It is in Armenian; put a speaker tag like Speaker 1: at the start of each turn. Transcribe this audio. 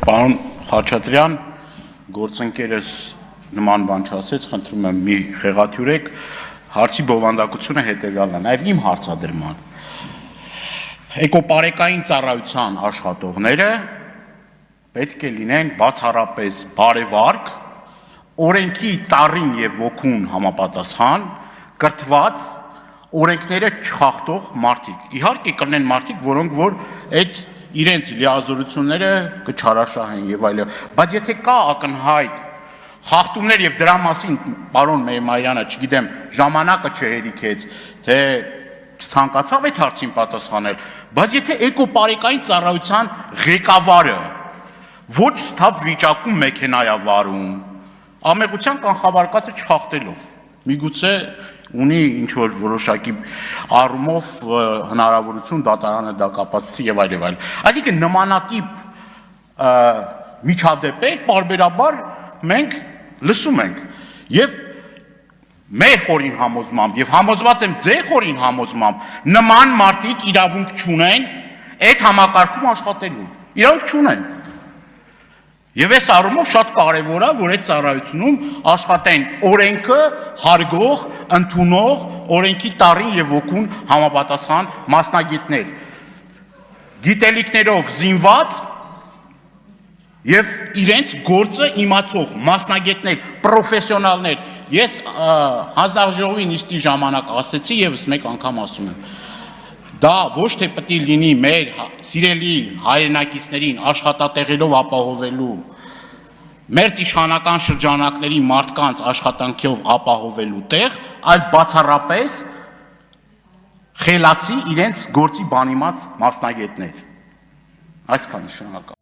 Speaker 1: Պարոն Խաչատրյան, գործընկերս նման բան չասեց, խնդրում եմ մի խեղաթյուրեք, հարցի բովանդակությունը հետևյալն է, նաև իմ հարցադրման։ Էկոպարեկային ծառայության աշխատողները պետք է լինեն բացառապես բարևարք, օրենքի տառին եւ ոգուն համապատասխան, կրթված, օրենքները չխախտող մարդիկ։ Իհարկե կլինեն մարդիկ, որոնք որ այդ իրենց լիազորությունները կչարաշահեն եւ այլն, բայց եթե կա ակնհայտ խախտումներ եւ դրա մասին պարոն Մեհմայանը, չգիտեմ, ժամանակը չհերիքեց, թե չցանկացավ այդ հարցին պատասխանել, բայց եթե էկոպարեկային ծառայության ղեկավարը ոչ ստապ վիճակում մեքենա է վարում, ամերիկյան կանխավարկածը չխախտելով, միգուցե ունի ինչ-որ որոշակի առումով հնարավորություն դատարանը դա կապացուցի եւ այլ եւ այլ։ Այսինքն նմանատիպ միջադեպեր պարբերաբար մենք լսում ենք եւ մեր խորին համոզմամբ եւ համոզված եմ ձեր խորին համոզմամբ նման մարդիկ իրավունք չունեն այդ համակարգում աշխատելու։ Իրավունք չունեն։ Եվ այս առումով շատ կարևոր է, որ այդ ծառայությունում աշխատեն օրենքը հարգող, ընդունող, օրենքի տառին եւ ոգուն համապատասխան մասնագետներ, գիտելիքներով զինված եւ իրենց գործը իմացող մասնագետներ, պրոֆեսիոնալներ։ Ես հանձնաժողովի նիստի ժամանակ ասեցի եւս մեկ անգամ ասում եմ. դա ոչ թե պետք է լինի մեր սիրելի հայրենակիցներին աշխատատեղերով ապահովելու, մեր իշխանական շրջանակների մարդկանց աշխատանքով ապահովելու տեղ, այլ բացառապես խելացի իրենց գործի բանիմաց մասնագետներ։ Այսքանը շնորհակալ։